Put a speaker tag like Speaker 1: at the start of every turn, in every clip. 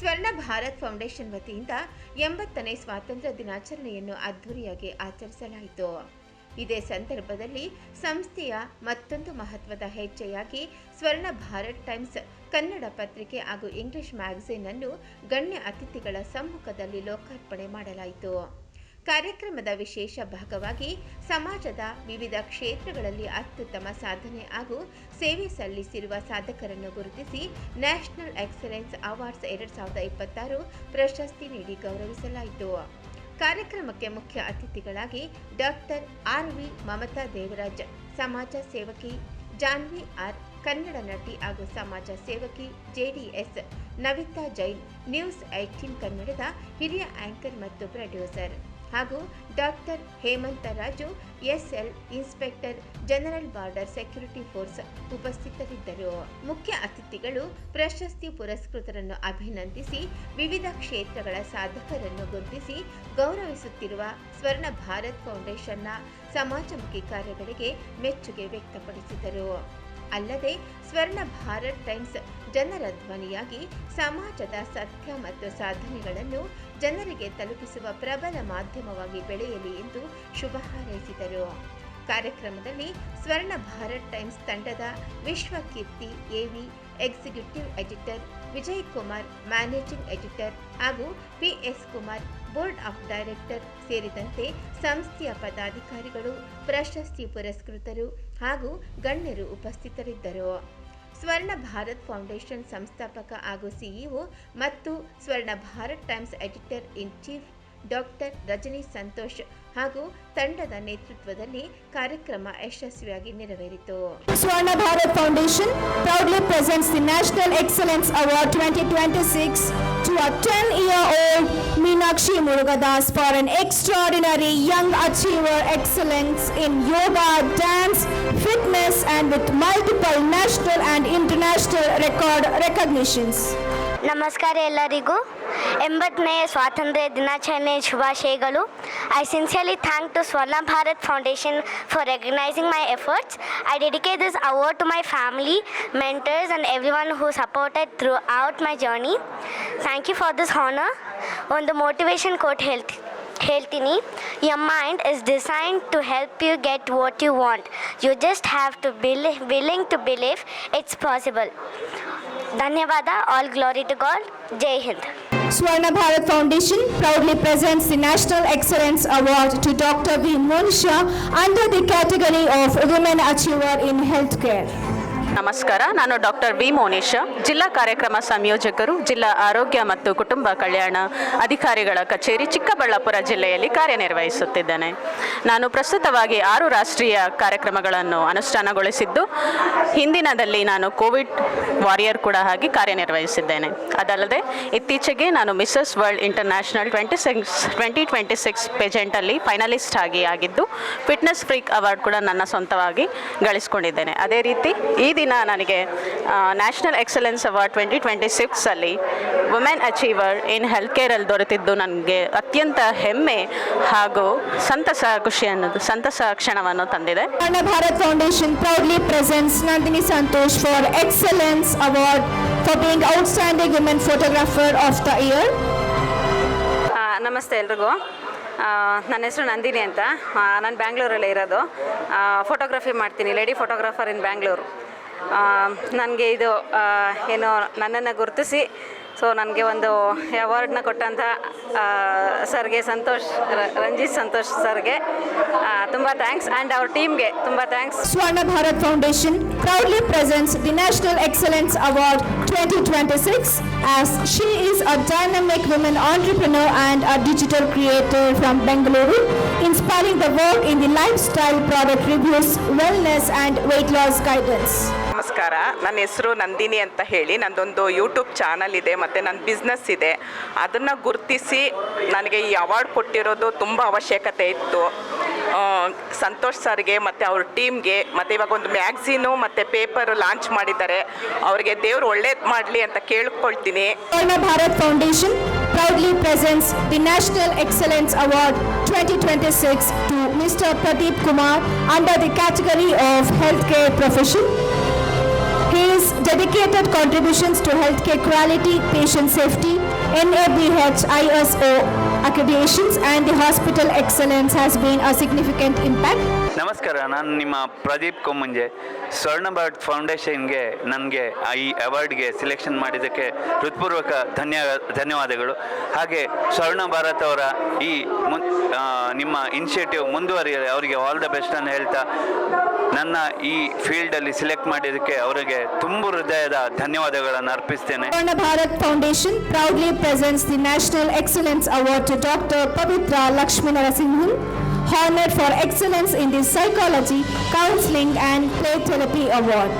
Speaker 1: ಸ್ವರ್ಣ ಭಾರತ್ ಫೌಂಡೇಶನ್ ವತಿಯಿಂದ 80ನೇ ಸ್ವಾತಂತ್ರ್ಯ ದಿನಾಚರಣೆಯನ್ನು ಅದ್ದೂರಿಯಾಗಿ ಆಚರಿಸಲಾಯಿತು. ಇದೇ ಸಂದರ್ಭದಲ್ಲಿ ಸಂಸ್ಥೆಯ ಮತ್ತೊಂದು ಮಹತ್ವದ ಹೆಜ್ಜೆಯಾಗಿ ಸ್ವರ್ಣ ಭಾರತ್ ಟೈಮ್ಸ್ ಕನ್ನಡ ಪತ್ರಿಕೆ ಹಾಗೂ ಇಂಗ್ಲಿಷ್ ಮ್ಯಾಗಝೀನ್ ಅನ್ನು ಗಣ್ಯ ಅತಿಥಿಗಳ ಸಮ್ಮುಖದಲ್ಲಿ ಲೋಕಾರ್ಪಣೆ ಮಾಡಲಾಯಿತು. ಕಾರ್ಯಕ್ರಮದ ವಿಶೇಷ ಭಾಗವಾಗಿ ಸಮಾಜದ ವಿವಿಧ ಕ್ಷೇತ್ರಗಳಲ್ಲಿ ಅತ್ಯುತ್ತಮ ಸಾಧನೆ ಹಾಗೂ ಸೇವೆ ಸಲ್ಲಿಸಿರುವ ಸಾಧಕರನ್ನು ಗುರುತಿಸಿ ನ್ಯಾಷನಲ್ ಎಕ್ಸಲೆನ್ಸ್ ಅವಾರ್ಡ್ಸ್ 2026 ಪ್ರಶಸ್ತಿ ನೀಡಿ ಗೌರವಿಸಲಾಯಿತು. ಕಾರ್ಯಕ್ರಮಕ್ಕೆ ಮುಖ್ಯ ಅತಿಥಿಗಳಾಗಿ ಡಾಕ್ಟರ್ ಆರ್.ವಿ. ಮಮತಾ ದೇವರಾಜ್, ಸಮಾಜ ಸೇವಕಿ, ಜಾನ್ವಿ ಆರ್, ಕನ್ನಡ ನಟಿ ಹಾಗೂ ಸಮಾಜ ಸೇವಕಿ, ಜೆಡಿಎಸ್, ನವಿತಾ ಜೈನ್, ನ್ಯೂಸ್ 18 ಕನ್ನಡದ ಹಿರಿಯ ಆಂಕರ್ ಮತ್ತು ಪ್ರೊಡ್ಯೂಸರ್, ಹಾಗೂ doctor Hemanth Raju, SL, inspector general border security force ಉಪಸ್ಥಿತರಿದ್ದರು. ಮುಖ್ಯ ಅತಿಥಿಗಳು ಪ್ರಶಸ್ತಿ ಪುರಸ್ಕೃತರನ್ನು ಅಭಿನಂದಿಸಿ ವಿವಿಧ ಕ್ಷೇತ್ರಗಳ ಸಾಧಕರನ್ನು ಗುರುತಿಸಿ ಗೌರವಿಸುತ್ತಿರುವ ಸ್ವರ್ಣ ಭಾರತ್ ಫೌಂಡೇಶನ್ನ ಸಮಾಜಮುಖಿ ಕಾರ್ಯಗಳಿಗೆ ಮೆಚ್ಚುಗೆ ವ್ಯಕ್ತಪಡಿಸಿದರು. ಅಲ್ಲದೆ ಸ್ವರ್ಣ ಭಾರತ್ ಟೈಮ್ಸ್ ಜನರ ಧ್ವನಿಯಾಗಿ ಸಮಾಜದ ಸತ್ಯ ಮತ್ತು ಸಾಧನೆಗಳನ್ನು ಜನರಿಗೆ ತಲುಪಿಸುವ ಪ್ರಬಲ ಮಾಧ್ಯಮವಾಗಿ ಬೆಳೆಯಲಿ ಎಂದು ಶುಭ ಹಾರೈಸಿದರು. ಕಾರ್ಯಕ್ರಮದಲ್ಲಿ ಸ್ವರ್ಣ ಭಾರತ್ ಟೈಮ್ಸ್ ತಂಡದ Vishwakeerthi AV, executive editor, Vijay Kumar, managing editor ಹಾಗೂ PS Kumar, board of director ಸೇರಿದಂತೆ ಸಂಸ್ಥೆಯ ಪದಾಧಿಕಾರಿಗಳು, ಪ್ರಶಸ್ತಿ ಪುರಸ್ಕೃತರು ಹಾಗೂ ಗಣ್ಯರು ಉಪಸ್ಥಿತರಿದ್ದರು. ಸ್ವರ್ಣ ಭಾರತ್ ಫೌಂಡೇಶನ್ ಸಂಸ್ಥಾಪಕ ಹಾಗೂ ಸಿಇಒ ಮತ್ತು Swarna Bharat Times editor in chief doctor Rajni Santosh ಹಾಗೂ ತಂಡದ ನೇತೃತ್ವದಲ್ಲಿ ಕಾರ್ಯಕ್ರಮ ಯಶಸ್ವಿಯಾಗಿ ನೆರವೇರಿತು.
Speaker 2: Swarna Bharat foundation proudly presents the National Excellence Award 2026 to a 10-year-old Meenakshi Murugadas for an extraordinary young achiever excellence in yoga, dance, fitness and with multiple national and international record recognitions.
Speaker 3: ನಮಸ್ಕಾರ ಎಲ್ಲರಿಗೂ. 80ನೇ ಸ್ವಾತಂತ್ರ್ಯ ದಿನಾಚರಣೆ ಶುಭಾಶಯಗಳು. I sincerely thank to Swarna Bharat Foundation for recognizing my efforts. I dedicate this award to my family, mentors and everyone who supported throughout my journey. Thank you for this honor. ಒಂದು motivation coat ಹೇಳ್ತೀನಿ. Your mind is designed to help you get what you want. You just have to be willing to believe it's possible. ಧನ್ಯವಾದ. All glory to God. Jai Hind.
Speaker 2: Swarna Bharat Foundation proudly presents the National Excellence Award to Dr. V. Monisha under the category of Women Achiever in Healthcare.
Speaker 4: ನಮಸ್ಕಾರ. ನಾನು doctor V Monisha, ಜಿಲ್ಲಾ ಕಾರ್ಯಕ್ರಮ ಸಂಯೋಜಕರು, ಜಿಲ್ಲಾ ಆರೋಗ್ಯ ಮತ್ತು ಕುಟುಂಬ ಕಲ್ಯಾಣ ಅಧಿಕಾರಿಗಳ ಕಚೇರಿ, ಚಿಕ್ಕಬಳ್ಳಾಪುರ ಜಿಲ್ಲೆಯಲ್ಲಿ ಕಾರ್ಯನಿರ್ವಹಿಸುತ್ತಿದ್ದೇನೆ. ನಾನು ಪ್ರಸ್ತುತವಾಗಿ 6 ರಾಷ್ಟ್ರೀಯ ಕಾರ್ಯಕ್ರಮಗಳನ್ನು ಅನುಷ್ಠಾನಗೊಳಿಸಿದ್ದು, ಹಿಂದಿನದಲ್ಲಿ ನಾನು ಕೋವಿಡ್ ವಾರಿಯರ್ ಕೂಡ ಆಗಿ ಕಾರ್ಯನಿರ್ವಹಿಸಿದ್ದೇನೆ. ಅದಲ್ಲದೆ ಇತ್ತೀಚೆಗೆ ನಾನು ಮಿಸಸ್ ವರ್ಲ್ಡ್ ಇಂಟರ್ನ್ಯಾಷನಲ್ 2026 ಪೇಜೆಂಟಲ್ಲಿ ಫೈನಲಿಸ್ಟ್ ಆಗಿದ್ದು, ಫಿಟ್ನೆಸ್ ಫ್ರೀಕ್ ಅವಾರ್ಡ್ ಕೂಡ ನನ್ನ ಸ್ವಂತವಾಗಿ ಗಳಿಸಿಕೊಂಡಿದ್ದೇನೆ. ಅದೇ ರೀತಿ ಈ ದಿನ ನನಗೆ national excellence award 2026 women achiever in health ಕೇರಲ್ಲಿ ದೊರೆತಿದ್ದು ನನಗೆ ಅತ್ಯಂತ ಹೆಮ್ಮೆ ಹಾಗೂ ಸಂತಸ ಕ್ಷಣವನ್ನು ತಂದಿದೆ.
Speaker 2: Swarna Bharat foundation proudly presents Nandini Santosh for Excellence Award for being Outstanding Women Photographer of the Year.
Speaker 4: ನಮಸ್ತೆ ಎಲ್ರಿಗೂ. ನನ್ನ ಹೆಸರು ನಂದಿನಿ ಅಂತ. ನಾನು ಬ್ಯಾಂಗ್ಳೂರಲ್ಲೇ ಇರೋದು. ಫೋಟೋಗ್ರಫಿ ಮಾಡ್ತೀನಿ, ಲೇಡಿ ಫೋಟೋಗ್ರಾಫರ್ ಇನ್ ಬ್ಯಾಂಗ್ಳೂರು. ನನಗೆ ಇದು ಏನು ನನ್ನನ್ನು ಗುರುತಿಸಿ ನನಗೆ ಒಂದು ಅವಾರ್ಡ್ನ ಕೊಟ್ಟಂಥ ಸರ್ಗೆ ರಂಜಿತ್ ಸಂತೋಷ್ ಸರ್ಗೆ ತುಂಬ ಥ್ಯಾಂಕ್ಸ್ ಆ್ಯಂಡ್ ಅವ್ರ ಟೀಮ್ಗೆ ತುಂಬ thanks.
Speaker 2: Swarna Bharat Foundation proudly presents the National Excellence Award 2026 as she is a dynamic woman entrepreneur and a digital creator from Bengaluru, inspiring the world in the lifestyle, product reviews, wellness and weight loss guidance.
Speaker 5: ನಮಸ್ಕಾರ. ನನ್ನ ಹೆಸರು ನಂದಿನಿ ಅಂತ ಹೇಳಿ. ನನ್ನದೊಂದು YouTube channel ಇದೆ ಮತ್ತು ನನ್ನ business ಇದೆ. ಅದನ್ನು ಗುರುತಿಸಿ ನನಗೆ ಈ ಅವಾರ್ಡ್ ಕೊಟ್ಟಿರೋದು ತುಂಬ ಅವಶ್ಯಕತೆ ಇತ್ತು. ಸಂತೋಷ್ ಸರ್ಗೆ ಮತ್ತು ಅವ್ರ ಟೀಮ್ಗೆ, ಮತ್ತು ಇವಾಗ ಒಂದು ಮ್ಯಾಗ್ಝೀನು ಮತ್ತು ಪೇಪರ್ ಲಾಂಚ್ ಮಾಡಿದ್ದಾರೆ. ಅವರಿಗೆ ದೇವರು ಒಳ್ಳೇದು ಮಾಡಲಿ ಅಂತ ಕೇಳ್ಕೊಳ್ತೀನಿ.
Speaker 2: Swarna Bharat Foundation proudly presents the National Excellence Award 2026 to Mr. Pradeep Kumar under the category of Healthcare Profession. His dedicated contributions to healthcare quality, patient safety, NABH ISO accreditations and the hospital excellence has been a significant impact.
Speaker 6: ನಮಸ್ಕಾರ, ನಾನು ನಿಮ್ಮ ಪ್ರದೀಪ್ ಕೊಮ್ಮುಂಜೆ. ಸ್ವರ್ಣ ಭಾರತ್ ಫೌಂಡೇಶನ್ಗೆ ನನಗೆ ಈ ಅವಾರ್ಡ್ಗೆ selection ಮಾಡಿದ್ದಕ್ಕೆ ಹೃತ್ಪೂರ್ವಕ ಧನ್ಯವಾದಗಳು. ಹಾಗೆ ಸ್ವರ್ಣ ಭಾರತ್ ಅವರ ಈ ನಿಮ್ಮ ಇನಿಷಿಯೇಟಿವ್ ಮುಂದುವರಿಯಲಿ, ಅವರಿಗೆ ಆಲ್ ದ ಬೆಸ್ಟ್ ಅನ್ನು ಹೇಳ್ತಾ ನನ್ನ ಈ ಫೀಲ್ಡಲ್ಲಿ ಸಿಲೆಕ್ಟ್ ಮಾಡಿದ್ದಕ್ಕೆ ಅವರಿಗೆ ತುಂಬ ಹೃದಯದ ಧನ್ಯವಾದಗಳನ್ನು ಅರ್ಪಿಸ್ತೇನೆ.
Speaker 2: Swarna Bharat Foundation proudly presents the National Excellence Award to Dr. Pavitra Lakshmi Narasimhan, honored for excellence in the Psychology, Counseling and Play Therapy Award.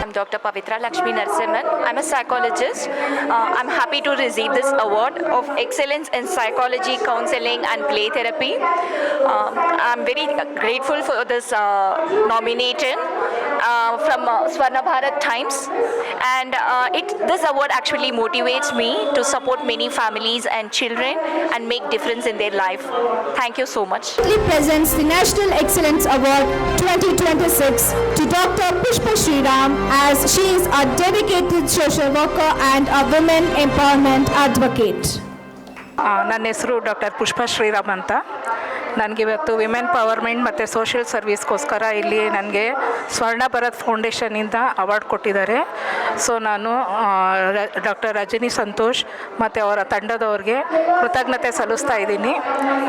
Speaker 7: I'm Dr. Pavitra Lakshmi Narasimhan. I'm a psychologist. I'm happy to receive this award of excellence in psychology, counseling and play therapy. I'm very grateful for this nomination from Swarna Bharat Times, and this award actually motivates me to support many families and children and make difference in their life. Thank you so much.
Speaker 2: Proudly presents the National Excellence Award 2026 to Dr. Pushpa Sriram, as she is a dedicated social worker and a women empowerment advocate.
Speaker 8: ನನ್ನ ಹೆಸರು doctor ಪುಷ್ಪ ಶ್ರೀರಾಮ್ ಅಂತ. ನನಗಿವತ್ತು women ಪವರ್ಮೆಂಟ್ ಮತ್ತು social ಸರ್ವಿಸ್ಗೋಸ್ಕರ ಇಲ್ಲಿ ನನಗೆ ಸ್ವರ್ಣ Bharat ಫೌಂಡೇಶನಿಂದ award ಕೊಟ್ಟಿದ್ದಾರೆ. So ನಾನು doctor Rajni Santosh ಮತ್ತು ಅವರ ತಂಡದವ್ರಿಗೆ ಕೃತಜ್ಞತೆ ಸಲ್ಲಿಸ್ತಾ ಇದ್ದೀನಿ.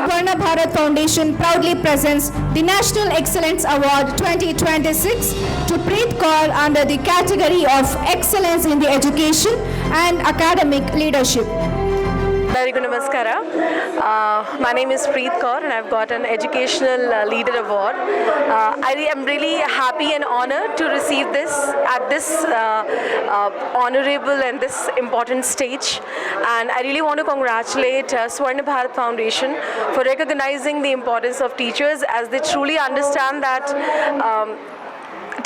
Speaker 2: Swarna Bharat Foundation proudly presents the National Excellence Award 2026 to Preet Kaur under the category of Excellence in the Education and Academic Leadership.
Speaker 9: Everybody, namaskara. My name is Preet Kaur and I've got an Educational Leader Award. I am really happy and honored to receive this at this honorable and this important stage. And I really want to congratulate Swarna Bharat Foundation for recognizing the importance of teachers, as they truly understand that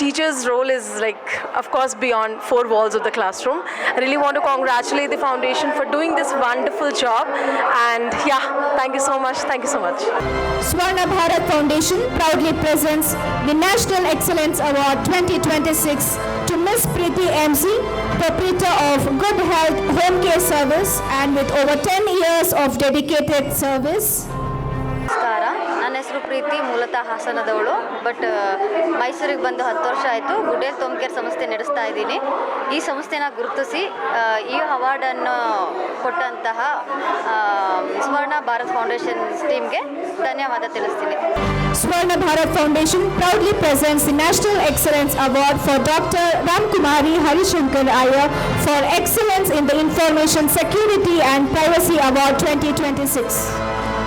Speaker 9: teacher's role is, like, of course, beyond four walls of the classroom. I really want to congratulate the foundation for doing this wonderful job, and yeah, thank you so much. Thank you so much.
Speaker 2: Swarna Bharat Foundation proudly presents the National Excellence Award 2026 to Miss Preeti MC, proprietor of Good Health Home Care Service, and with over 10 years of dedicated service.
Speaker 10: ನಮಸ್ಕಾರ, ನನ್ನ ಹೆಸರು ಪ್ರೀತಿ, ಮೂಲತಃ ಹಾಸನದವಳು. But ಮೈಸೂರಿಗೆ ಬಂದು 10 ವರ್ಷ ಆಯಿತು. Good health home care ಸಂಸ್ಥೆ ನಡೆಸ್ತಾ ಇದ್ದೀನಿ. ಈ ಸಂಸ್ಥೆನ ಗುರುತಿಸಿ ಈ ಅವಾರ್ಡನ್ನು ಕೊಟ್ಟಂತಹ ಸ್ವರ್ಣ ಭಾರತ್ ಫೌಂಡೇಶನ್ ಟೀಮ್ಗೆ ಧನ್ಯವಾದ ತಿಳಿಸ್ತೀನಿ.
Speaker 2: Swarna Bharat Foundation proudly presents the National Excellence Award for Dr. Ramkumari Harishankar Iyer for Excellence in the Information Security and Privacy Award 2026.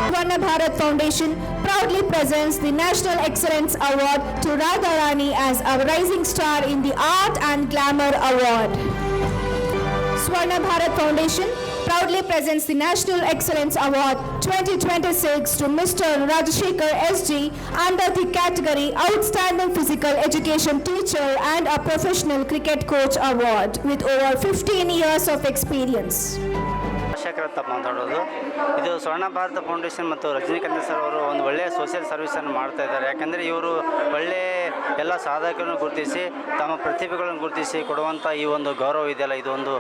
Speaker 2: Swarna Bharat Foundation proudly presents the National Excellence Award to Radharani as a Rising Star in the Art and Glamour Award. Swarna Bharat Foundation proudly presents the National Excellence Award 2026 to Mr. Rajashekar SG under the category Outstanding Physical Education Teacher and a Professional Cricket Coach Award with over 15 years of experience.
Speaker 11: Shekhar ಅಂತ ಮಾತಾಡೋದು. ಇದು ಸ್ವರ್ಣ Bharat foundation ಮತ್ತು Rajinikanth sir ಅವರು ಒಂದು ಒಳ್ಳೆಯ social ಸರ್ವಿಸನ್ನು ಮಾಡ್ತಾ ಇದ್ದಾರೆ. ಯಾಕಂದರೆ ಇವರು ಒಳ್ಳೆಯ ಎಲ್ಲ ಸಾಧಕರನ್ನು ಗುರುತಿಸಿ ತಮ್ಮ ಪ್ರತಿಭೆಗಳನ್ನು ಗುರುತಿಸಿ ಕೊಡುವಂಥ ಈ ಒಂದು ಗೌರವ ಇದೆಯಲ್ಲ, ಇದು ಒಂದು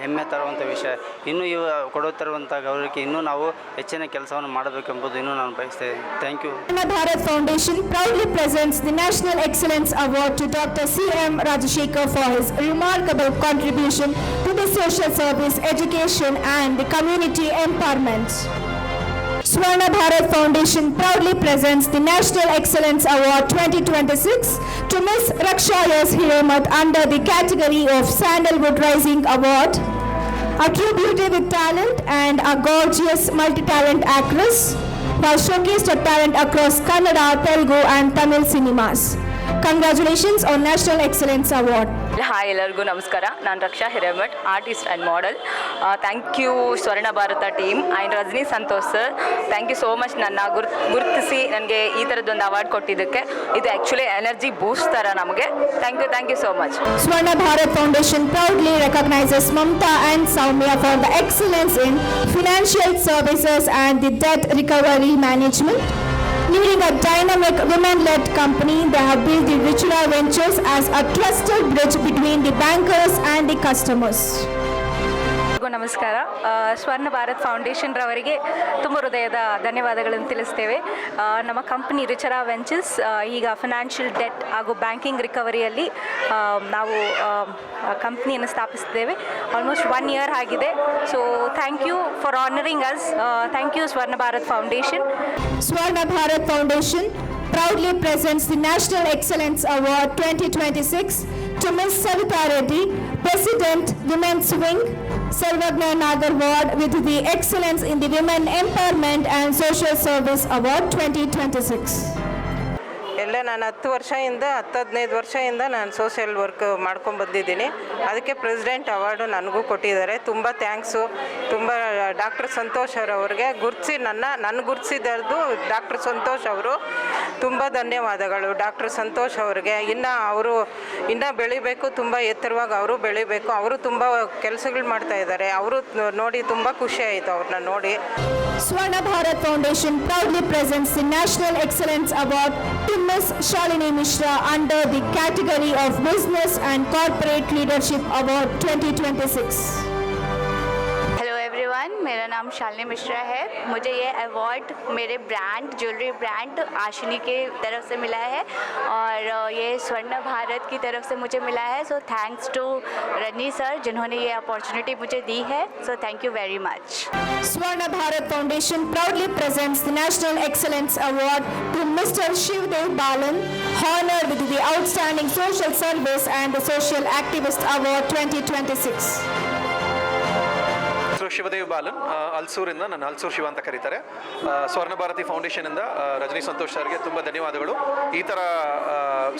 Speaker 11: ಹೆಮ್ಮೆ ತರುವಂಥ ವಿಷಯ. ಇನ್ನೂ ಇವು ಕೊಡುತ್ತಿರುವಂಥ ಗೌರವಕ್ಕೆ ಇನ್ನೂ ನಾವು ಹೆಚ್ಚಿನ ಕೆಲಸವನ್ನು ಮಾಡಬೇಕೆಂಬುದು ಇನ್ನೂ ನಾನು ಬಯಸ್ತೇನೆ. Thank you.
Speaker 2: Swarna Bharat Foundation proudly presents the National Excellence Award to Dr. C.M. Rajashekar for his remarkable contribution to the social service, education and the community empowerment. Swarna Bharat Foundation proudly presents the National Excellence Award 2026 to Miss Raksha S. Hiramat under the category of Sandalwood Rising Award, a true beauty with talent and a gorgeous multi-talent actress who has showcased her talent across Kannada, Telugu and Tamil cinemas. Congratulations on National Excellence Award.
Speaker 7: Hi, ಎಲ್ಲರಿಗೂ ನಮಸ್ಕಾರ. ನಾನು Raksha Hiremath, artist and model. Thank you Swarna Bharata team and Rajani Santosh sir, thank you so much. ನನ್ನ ಗುರುತಿಸಿ ನನಗೆ ಈ ಥರದ್ದೊಂದು award ಕೊಟ್ಟಿದ್ದಕ್ಕೆ. ಇದು actually energy boost ಥರ ನಮಗೆ. Thank you so much.
Speaker 2: Swarna Bharat Foundation proudly recognizes Mamta and Soumya for the excellence in financial services and the debt recovery management. Leading a dynamic women-led company, they have built the Richula Ventures as a trusted bridge between the bankers and the customers.
Speaker 7: ಎಲ್ರಿಗೂ ನಮಸ್ಕಾರ. ಸ್ವರ್ಣ Bharat foundation ರವರಿಗೆ ತುಂಬ ಹೃದಯದ ಧನ್ಯವಾದಗಳನ್ನು ತಿಳಿಸ್ತೇವೆ. ನಮ್ಮ company Richara ventures ಈಗ ಫಿನಾನ್ಷಿಯಲ್ ಡೆಟ್ ಹಾಗೂ ಬ್ಯಾಂಕಿಂಗ್ ರಿಕವರಿಯಲ್ಲಿ ನಾವು ಕಂಪ್ನಿಯನ್ನು ಸ್ಥಾಪಿಸಿದ್ದೇವೆ. ಆಲ್ಮೋಸ್ಟ್ 1 ಇಯರ್ ಆಗಿದೆ. So thank you for honouring us. Thank you Swarna Bharat foundation.
Speaker 2: Swarna Bharat foundation proudly presents the National Excellence Award 2026 to Ms. Savita Reddy, President, Women's Wing, Sarvagna Nagar Ward, with the Excellence in the Women Empowerment and Social Service Award 2026.
Speaker 12: ಎಲ್ಲ ನಾನು 10-15 ವರ್ಷದಿಂದ ನಾನು social work ಮಾಡ್ಕೊಂಡು ಬಂದಿದ್ದೀನಿ. ಅದಕ್ಕೆ president award ನನಗೂ ಕೊಟ್ಟಿದ್ದಾರೆ. ತುಂಬ ಥ್ಯಾಂಕ್ಸು. ತುಂಬ ಡಾಕ್ಟರ್ ಸಂತೋಷ್ ಅವರವ್ರಿಗೆ ನನ್ನ ಗುರುತಿಸಿದ್ದು ಡಾಕ್ಟರ್ ಸಂತೋಷ್ ಅವರು. ತುಂಬ ಧನ್ಯವಾದಗಳು ಡಾಕ್ಟರ್ ಸಂತೋಷ್ ಅವ್ರಿಗೆ. ಇನ್ನೂ ಬೆಳಿಬೇಕು, ತುಂಬ ಎತ್ತರವಾಗಿ ಅವರು ಬೆಳಿಬೇಕು. ಅವರು ತುಂಬ ಕೆಲಸಗಳು ಮಾಡ್ತಾ ಇದ್ದಾರೆ. ಅವರು ನೋಡಿ ತುಂಬ ಖುಷಿ ಆಯಿತು ಅವ್ರನ್ನ ನೋಡಿ.
Speaker 2: Swarna Bharat Foundation proudly presents the National Excellence Award to Ms. Shalini Mishra under the category of Business and Corporate Leadership Award 2026.
Speaker 13: Hello everyone, मेरा नाम शालिनी मिश्रा है. मुझे ये अवार्ड मेरे ब्रांड ज्वेलरी ब्रांड आशिनी के तरफ से मिला है और ये स्वर्ण भारत की तरफ से मुझे मिला है. So thanks to Rajni sir जिन्होंने ये अपॉर्चुनिटी मुझे दी है. So thank you very much.
Speaker 2: Swarna Bharat Foundation proudly presents the National Excellence Award to Mr. Shivdev Balan, honored with the Outstanding Social Service and the Social Activist Award 2026.
Speaker 14: ಶಿವದೇವ್ Balan, ಹಲ್ಸೂರಿಂದ. ನನ್ನ ಹಲ್ಸೂರು ಶಿವ ಅಂತ ಕರೀತಾರೆ. ಸ್ವರ್ಣ ಭಾರತಿ ಫೌಂಡೇಶನಿಂದ ರಜನಿ ಸಂತೋಷ್ ಸರ್ಗೆ ತುಂಬ ಧನ್ಯವಾದಗಳು. ಈ ಥರ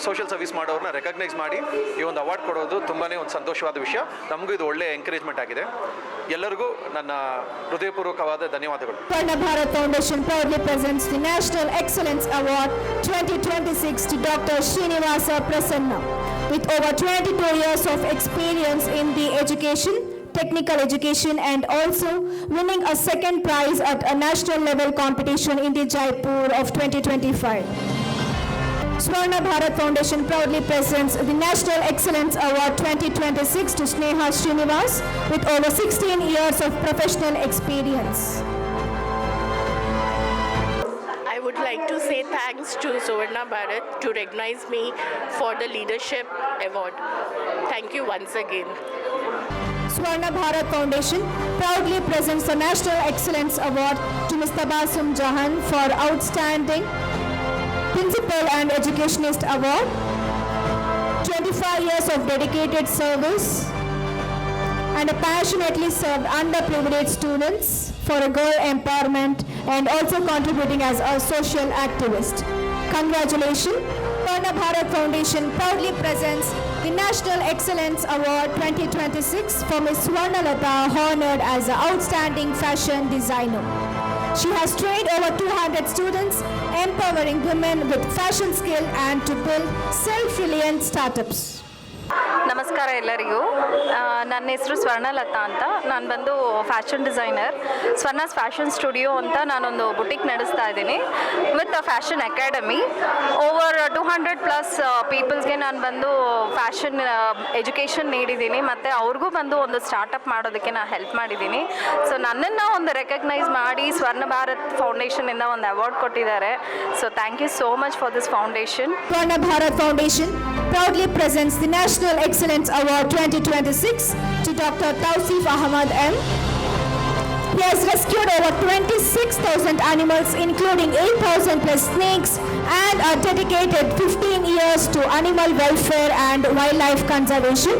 Speaker 14: ಸೋಷಿಯಲ್ ಸರ್ವಿಸ್ ಮಾಡೋರನ್ನ ರೆಕಗ್ನೈಸ್ ಮಾಡಿ ಈ ಒಂದು ಅವಾರ್ಡ್ ಕೊಡೋದು ತುಂಬಾ ಒಂದು ಸಂತೋಷವಾದ ವಿಷಯ. ನಮಗೂ ಇದು ಒಳ್ಳೆಯ ಎಂಕರೇಜ್ಮೆಂಟ್ ಆಗಿದೆ. ಎಲ್ಲರಿಗೂ ನನ್ನ ಹೃದಯಪೂರ್ವಕವಾದ ಧನ್ಯವಾದಗಳು.
Speaker 2: Swarna Bharat Foundation proudly presents the National Excellence Award 2026 to Dr. Srinivasa Prasanna, with over 22 years of experience in the education, technical education, and also winning a second prize at a national level competition in the Jaipur of 2025. Swarna Bharat Foundation proudly presents the National Excellence Award 2026 to Sneha Srinivas with over 16 years of professional experience.
Speaker 15: I would like to say thanks to Swarna Bharat to recognize me for the Leadership Award. Thank you once again.
Speaker 2: Swarna Bharat Foundation proudly presents the National Excellence Award to Mr. Basum Jahan for Outstanding Principal and Educationist Award, 25 years of dedicated service and passionately served underprivileged students for a girl empowerment and also contributing as a social activist. Congratulations. Swarna Bharat Foundation proudly presents the National Excellence Award 2026 for Ms. Swarnalata, honored as an outstanding fashion designer. She has trained over 200 students, empowering women with fashion skill and to build self-reliant startups.
Speaker 7: ನಮಸ್ಕಾರ ಎಲ್ಲರಿಗೂ. ನನ್ನ ಹೆಸರು ಸ್ವರ್ಣಲತಾ ಅಂತ. ನಾನು ಬಂದು fashion designer. ಸ್ವರ್ಣಾಸ್ fashion studio ಅಂತ ನಾನೊಂದು boutique ನಡೆಸ್ತಾ ಇದ್ದೀನಿ with a fashion academy. Over 200+ ಪೀಪಲ್ಸ್ಗೆ ನಾನು ಬಂದು ಫ್ಯಾಷನ್ ಎಜುಕೇಷನ್ ನೀಡಿದ್ದೀನಿ ಮತ್ತು ಅವ್ರಿಗೂ ಬಂದು ಒಂದು ಸ್ಟಾರ್ಟಪ್ ಮಾಡೋದಕ್ಕೆ ನಾನು ಹೆಲ್ಪ್ ಮಾಡಿದ್ದೀನಿ. ಸೊ ನನ್ನನ್ನು ಒಂದು ರೆಕಗ್ನೈಸ್ ಮಾಡಿ ಸ್ವರ್ಣ ಭಾರತ್ ಫೌಂಡೇಶನಿಂದ ಒಂದು ಅವಾರ್ಡ್ ಕೊಟ್ಟಿದ್ದಾರೆ. So thank you so much for this foundation.
Speaker 2: Swarna Bharat Foundation proudly presents the National Excellence Award 2026 to Dr. Tausif Ahmad M. He has rescued over 26,000 animals, including 8,000+ snakes, and are dedicated 15 years to animal welfare and wildlife conservation.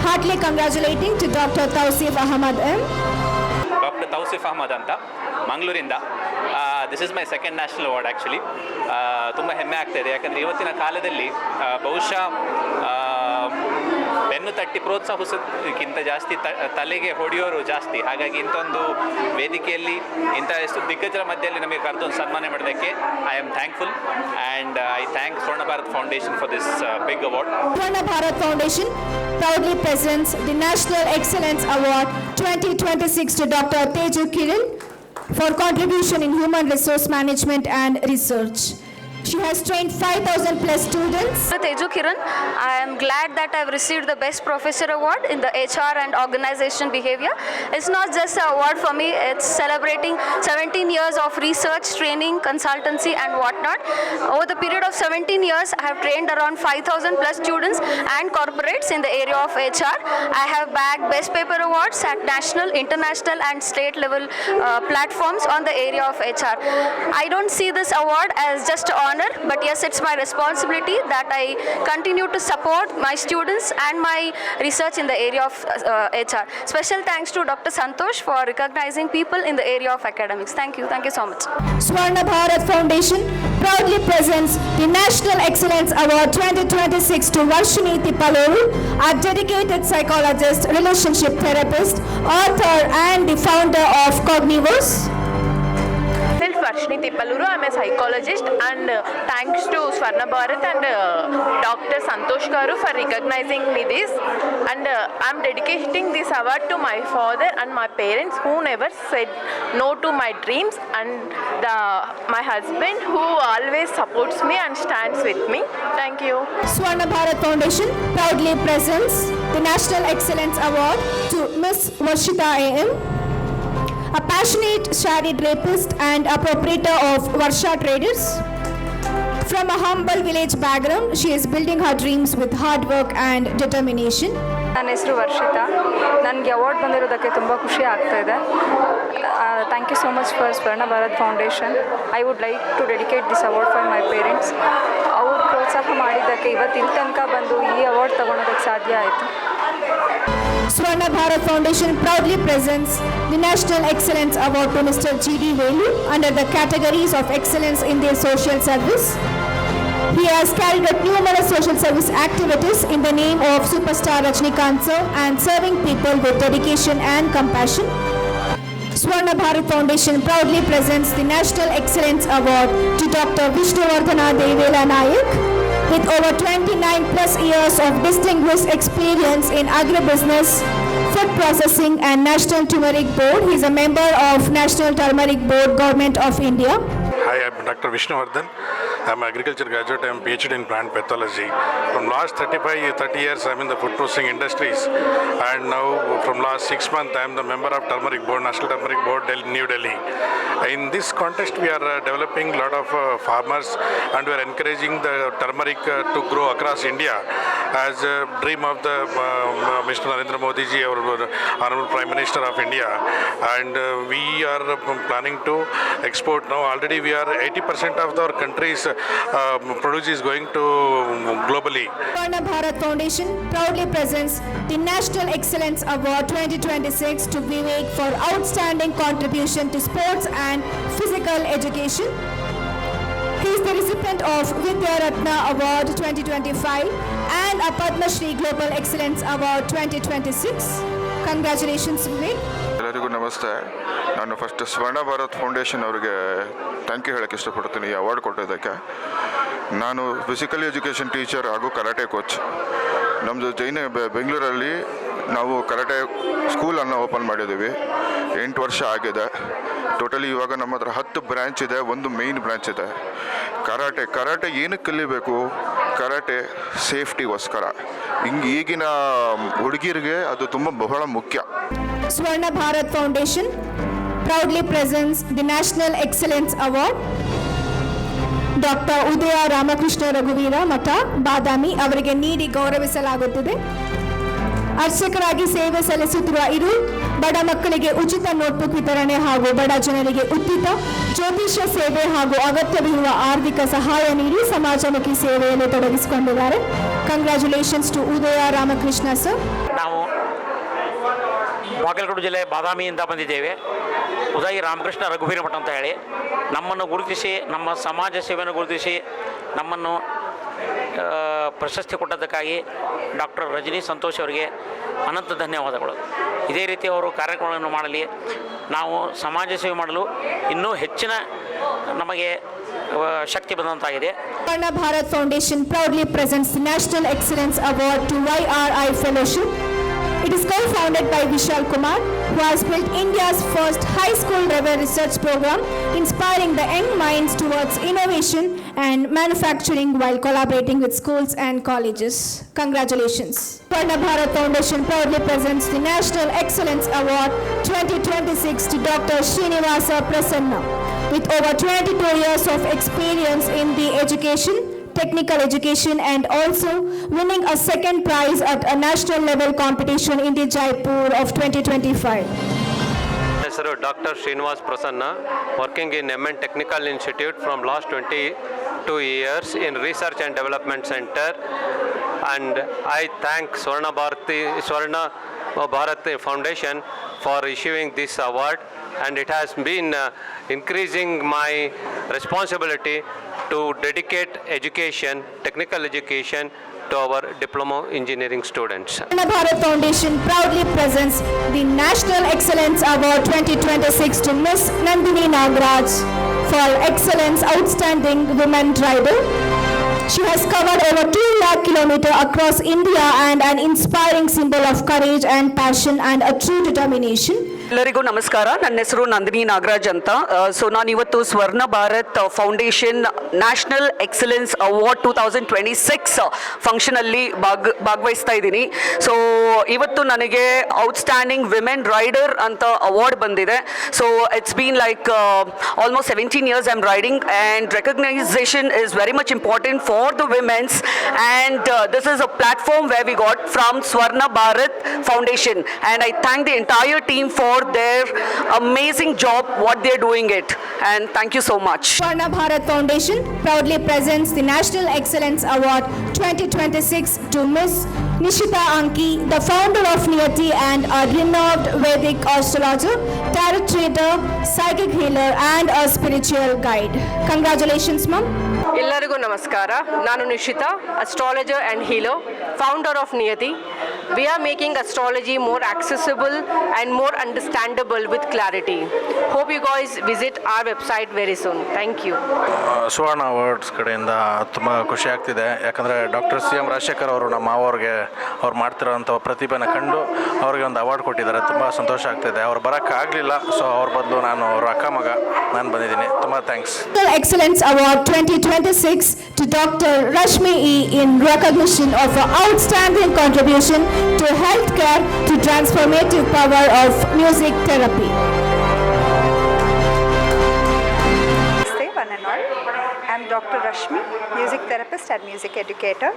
Speaker 2: Heartily congratulating to Dr. Tausif Ahmad M.
Speaker 16: Doctor Tausif Ahmad ಅಂತ ಮಂಗಳೂರಿಂದ. This is my second national award actually. ತುಂಬ ಹೆಮ್ಮೆ ಆಗ್ತಾಯಿದೆ, ಯಾಕಂದರೆ ಇವತ್ತಿನ ಕಾಲದಲ್ಲಿ ಬಹುಶಃ ಬೆನ್ನು ತಟ್ಟಿ ಪ್ರೋತ್ಸಾಹಿಸೋದಕ್ಕಿಂತ ಜಾಸ್ತಿ ತಲೆಗೆ ಹೊಡೆಯೋರು ಜಾಸ್ತಿ. ಹಾಗಾಗಿ ಇಂಥೊಂದು ವೇದಿಕೆಯಲ್ಲಿ ಇಂಥ ಎಷ್ಟು ದಿಗ್ಗಜರ ಮಧ್ಯದಲ್ಲಿ ನಮಗೆ ಕರೆದೊಂದು ಸನ್ಮಾನ ಮಾಡೋದಕ್ಕೆ I am thankful and I thank Swarna Bharat foundation for this big award.
Speaker 2: Swarna Bharat Foundation proudly presents the National Excellence Award 2026 to Dr. Teju Kiran for contribution in human resource management and research. She has trained 5,000 plus students.
Speaker 17: Teju Kiran, I am glad that I have received the Best Professor Award in the HR and Organizational Behavior. It's not just an award for me, it's celebrating 17 years of research, training, consultancy and whatnot. Over the period of 17 years, I have trained around 5,000 plus students and corporates in the area of HR. I have bagged Best Paper Awards at national, international and state level platforms on the area of HR. I don't see this award as just an honor, but yes, it's my responsibility that I continue to support my students and my research in the area of HR. Special thanks to Dr. Santosh for recognizing people in the area of academics. Thank you so much.
Speaker 2: Swarna Bharat Foundation proudly presents the National Excellence Award 2026 to Varshini Tippaluru, a dedicated psychologist, relationship therapist, author and the founder of Cognivos.
Speaker 9: Varshini Tippaluru. I'm a psychologist, and thanks to Swarna Bharat and Dr. Santosh Garu for recognizing me this. And I'm dedicating this award to my father and my parents who never said no to my dreams, and my husband who always supports me and stands with me. Thank you.
Speaker 2: Swarna Bharat Foundation proudly presents the National Excellence Award to Miss Varshita A.M., a passionate chariot rapist and a proprietor of Varsha Traders. From a humble village background, she is building her dreams with hard work and determination.
Speaker 17: ನನ್ನ ಹೆಸರು ವರ್ಷಿತಾ. ನನಗೆ award ಬಂದಿರೋದಕ್ಕೆ ತುಂಬ ಖುಷಿ ಆಗ್ತಾ ಇದೆ. Thank you so much for Swarna Bharat foundation. I would like to dedicate this award for my parents. ಅವರು ಪ್ರೋತ್ಸಾಹ ಮಾಡಿದ್ದಕ್ಕೆ ಇವತ್ತು ಇಲ್ಲಿ ತನಕ ಬಂದು ಈ ಅವಾರ್ಡ್ ತಗೊಳೋದಕ್ಕೆ ಸಾಧ್ಯ ಆಯಿತು.
Speaker 2: Swarna Bharat Foundation proudly presents the National Excellence Award to Mr. G.D. Velu under the categories of excellence in their social service. He has carried out numerous social service activities in the name of superstar Rajinikanth sir and serving people with dedication and compassion. Swarna Bharat Foundation proudly presents the National Excellence Award to Dr. Vishnuvardhana Devela Nayak. With over 29 plus years of distinguished experience in agribusiness, food processing and National Turmeric Board, he is a member of National Turmeric Board, Government of India.
Speaker 18: Hi, I'm Dr. Vishnuvardhan. I'm an agriculture graduate. I'm PhD in plant pathology. From last 30 years, I'm in the food processing industries. And now, from last 6 months, I'm the member of Turmeric Board, National Turmeric Board, New Delhi. In this context, we are developing a lot of farmers, and we are encouraging the turmeric to grow across India as a dream of the Mr. Narendra Modi ji, our Honorable Prime Minister of India. And we are planning to export now. Already we are 80% of our country's produce is going to globally.
Speaker 2: Swarna Bharat Foundation proudly presents the National Excellence Award 2026 to Vivek for outstanding contribution to sports and physical education. He is the recipient of Vidya Ratna Award 2025 and a Padma Shri Global Excellence Award 2026. Congratulations, Vivek.
Speaker 19: ಎಲ್ಲರಿಗೂ ನಮಸ್ತೆ. ನಾನು first ಸ್ವರ್ಣ Bharat foundation ಅವರಿಗೆ thank you ಹೇಳೋಕ್ಕೆ ಇಷ್ಟಪಡ್ತೀನಿ ಈ award ಕೊಟ್ಟಿದ್ದಕ್ಕೆ. ನಾನು ಫಿಸಿಕಲ್ ಎಜುಕೇಷನ್ ಟೀಚರ್ ಹಾಗೂ ಕರಾಟೆ ಕೋಚ್. ನಮ್ಮದು ಬೆಂಗಳೂರಲ್ಲಿ ನಾವು ಕರಾಟೆ ಸ್ಕೂಲನ್ನು ಓಪನ್ ಮಾಡಿದ್ದೀವಿ. 8 ವರ್ಷ ಆಗಿದೆ. ಟೋಟಲಿ ಇವಾಗ ನಮ್ಮ ಹತ್ರ 10 ಬ್ರ್ಯಾಂಚ್ ಇದೆ, ಒಂದು ಮೇಯ್ನ್ ಬ್ರ್ಯಾಂಚ್ ಇದೆ. ಕರಾಟೆ ಏನಕ್ಕೆ ಕಲಿಬೇಕು? ಕರಾಟೆ ಸೇಫ್ಟಿಗೋಸ್ಕರ. ಈಗಿನ ಹುಡುಗಿರಿಗೆ ಅದು ಬಹಳ ಮುಖ್ಯ.
Speaker 2: Swarna Bharat Foundation proudly presents the National Excellence Award Dr. Udaya Ramakrishna Raghuvira Mata ಬಾದಾಮಿ ಅವರಿಗೆ ನೀಡಿ ಗೌರವಿಸಲಾಗುತ್ತದೆ. ಅರ್ಚಕರಾಗಿ ಸೇವೆ ಸಲ್ಲಿಸುತ್ತಿರುವ ಇವರು ಬಡ ಮಕ್ಕಳಿಗೆ ಉಚಿತ ನೋಟ್ಬುಕ್ ವಿತರಣೆ ಹಾಗೂ ಬಡ ಜನರಿಗೆ ಉಚಿತ ಜ್ಯೋತಿಷ್ಯ ಸೇವೆ ಹಾಗೂ ಅಗತ್ಯವಿರುವ ಆರ್ಥಿಕ ಸಹಾಯ ನೀಡಿ ಸಮಾಜಮುಖಿ ಸೇವೆಯಲ್ಲಿ ತೊಡಗಿಸಿಕೊಂಡಿದ್ದಾರೆ. Congratulations to Uday Ramakrishna sir.
Speaker 20: ನಾವು ಬಾಗಲಕೋಟೆ ಜಿಲ್ಲೆ ಬಾದಾಮಿಯಿಂದ ಬಂದಿದ್ದೇವೆ. ಉದಯ ರಾಮಕೃಷ್ಣ ರಘುವೀರ ಮಠ ಅಂತ ಹೇಳಿ ನಮ್ಮನ್ನು ಗುರುತಿಸಿ, ನಮ್ಮ ಸಮಾಜ ಸೇವೆಯನ್ನು ಗುರುತಿಸಿ ನಮ್ಮನ್ನು ಪ್ರಶಸ್ತಿ ಕೊಟ್ಟದ್ದಕ್ಕಾಗಿ ಡಾಕ್ಟರ್ ರಜನಿ ಸಂತೋಷ್ ಅವರಿಗೆ ಅನಂತ ಧನ್ಯವಾದಗಳು. ಇದೇ ರೀತಿ ಅವರು ಕಾರ್ಯಕ್ರಮಗಳನ್ನು ಮಾಡಲಿ, ನಾವು ಸಮಾಜ ಸೇವೆ ಮಾಡಲು ಇನ್ನೂ ಹೆಚ್ಚಿನ ನಮಗೆ ಶಕ್ತಿ ಬಂದಂತಾಗಿದೆ.
Speaker 2: Swarna Bharat Foundation proudly presents the National Excellence Award to YRI Fellowship It is co-founded by Vishal Kumar, who has built India's first high school level research program, inspiring the young minds towards innovation and manufacturing while collaborating with schools and colleges. Congratulations. Swarna Bharat Foundation proudly presents the National Excellence Award 2026 to Dr. Srinivasa Prasanna. With over 22 years of experience in the education, technical education, and also winning a second prize at a national level competition in the Jaipur of 2025.
Speaker 21: ಹೆಸರು doctor Srinivas Prasanna, working in MN technical institute from last 22 years in Research and Development Center, and I thank Swarna Bharat Foundation for issuing this award, and it has been increasing my responsibility to dedicate education, technical education, to our diploma engineering students.
Speaker 2: Swarna Bharat Foundation proudly presents the National Excellence Award 2026 to Miss Nandini Nagraj for Excellence Outstanding Women Rider. She has covered over 2 lakh kilometers across India and an inspiring symbol of courage and passion and a true determination.
Speaker 22: ಎಲ್ಲರಿಗೂ ನಮಸ್ಕಾರ. ನನ್ನ ಹೆಸರು ನಂದಿನಿ ನಾಗರಾಜ್ ಅಂತ. So ನಾನು ಇವತ್ತು ಸ್ವರ್ಣ Bharat foundation national excellence award 2026 ಫಂಕ್ಷನಲ್ಲಿ ಭಾಗವಹಿಸ್ತಾ ಇದ್ದೀನಿ. ಸೊ ಇವತ್ತು ನನಗೆ ಔಟ್ಸ್ಟ್ಯಾಂಡಿಂಗ್ ವಿಮೆನ್ ರೈಡರ್ ಅಂತ ಅವಾರ್ಡ್ ಬಂದಿದೆ. So it's been like almost 17 years I'm riding, and recognition is very much important for the women's, and this is a platform where we got from Swarna Bharat Foundation, and I thank the entire team for their amazing job what they're doing it, and thank you so much.
Speaker 2: Swarna Bharat Foundation proudly presents the National Excellence Award 2026 to Miss Nishita Anki, the founder of Niyati and a renowned Vedic astrologer, tarot reader, psychic healer, and a spiritual guide. Congratulations, ma'am.
Speaker 23: ಎಲ್ಲರಿಗೂ ನಮಸ್ಕಾರ. ನಾನು Nishita, astrologer and healer, founder of Niyati. We are making astrology more accessible and more understandable with clarity. Hope you guys visit our website very soon. Thank you.
Speaker 24: Suvarna awards ಕಡೆಯಿಂದ ತುಂಬ ಖುಷಿ ಆಗ್ತಿದೆ. ಯಾಕಂದರೆ doctor CM Rajashekhar ಅವರು ನಮ್ಮ ಮಾವವ್ರಿಗೆ ಅವ್ರು ಮಾಡ್ತಿರೋಂಥ ಪ್ರತಿಭೆನ ಕಂಡು ಅವ್ರಿಗೆ ಒಂದು ಅವಾರ್ಡ್ ಕೊಟ್ಟಿದ್ದಾರೆ. ತುಂಬ ಸಂತೋಷ ಆಗ್ತಿದೆ. ಅವ್ರು ಬರೋಕ್ಕಾಗಲಿಲ್ಲ, ಸೊ ಅವ್ರ ಬದಲು ನಾನು ಅವ್ರ ಅಕ್ಕ ಮಗ ನಾನು ಬಂದಿದ್ದೀನಿ. ತುಂಬ thanks.
Speaker 2: Excellence Award 2026 to Dr. Rashmi E in recognition of her outstanding contribution to healthcare to transformative power of music therapy.
Speaker 25: One and all. I'm Dr. Rashmi, music therapist and music educator.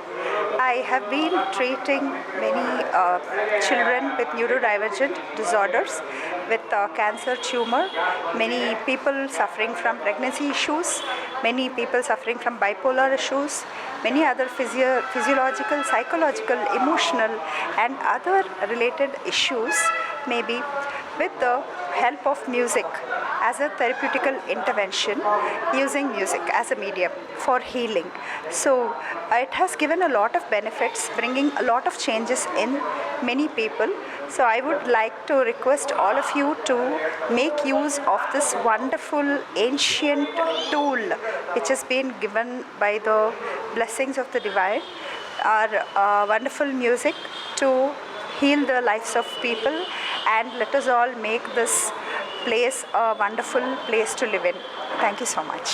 Speaker 25: I have been treating many children with neurodivergent disorders, with cancer, tumor, many people suffering from pregnancy issues, many people suffering from bipolar issues, many other physiological, psychological, emotional and other related issues, maybe with the help of music as a therapeutical intervention, using music as a medium for healing. So it has given a lot of benefits, bringing a lot of changes in many people. So I would like to request all of you to make use of this wonderful ancient tool which has been given by the blessings of the divine, our wonderful music, to heal the lives of people, and let us all make this place a wonderful place to live in. Thank you so much.